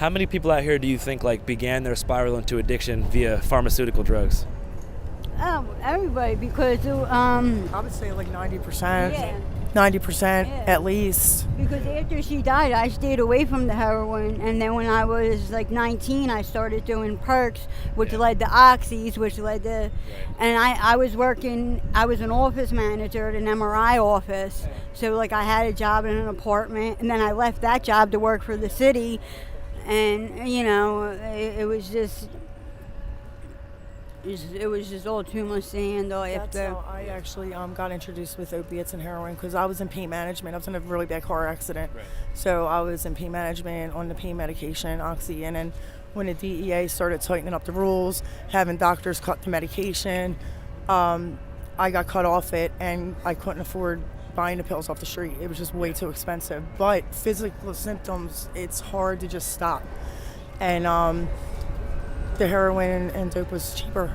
How many people out here do you think like began their spiral into addiction via pharmaceutical drugs? Everybody, because I would say like 90%. yeah, 90% Yeah. at least. because after she died, I stayed away from the heroin, and then when I was like 19, I started doing perks, which led to oxys, which led to, and I was working. I was an office manager at an MRI office, so like I had a job in an apartment, and then I left that job to work for the city, and it was just. It was just all too much to handle That's after. how I actually got introduced with opiates and heroin, because I was in pain management. I was in a really bad car accident. So I was in pain management on the pain medication, Oxy. And then when the DEA started tightening up the rules, having doctors cut the medication, I got cut off it, and I couldn't afford buying the pills off the street. It was just way too expensive. But physical symptoms, it's hard to just stop. And the heroin and dope was cheaper.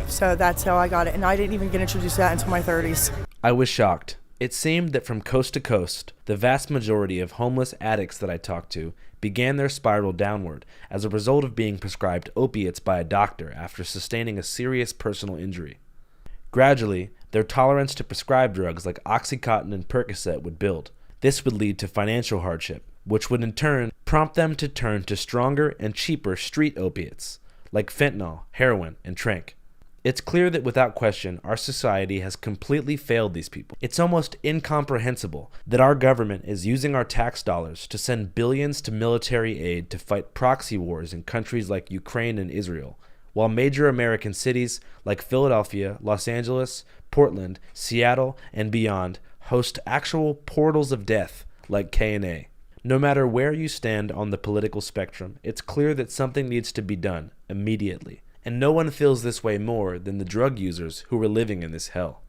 So that's how I got it. And I didn't even get introduced to that until my 30s. I was shocked. It seemed that from coast to coast, the vast majority of homeless addicts that I talked to began their spiral downward as a result of being prescribed opiates by a doctor after sustaining a serious personal injury. Gradually, their tolerance to prescribed drugs like Oxycontin and Percocet would build. This would lead to financial hardship, which would in turn prompt them to turn to stronger and cheaper street opiates, like fentanyl, heroin, and tranq. It's clear that without question, our society has completely failed these people. It's almost incomprehensible that our government is using our tax dollars to send billions to military aid to fight proxy wars in countries like Ukraine and Israel, while major American cities like Philadelphia, Los Angeles, Portland, Seattle, and beyond host actual portals of death like K&A. No matter where you stand on the political spectrum, it's clear that something needs to be done immediately. And no one feels this way more than the drug users who are living in this hell.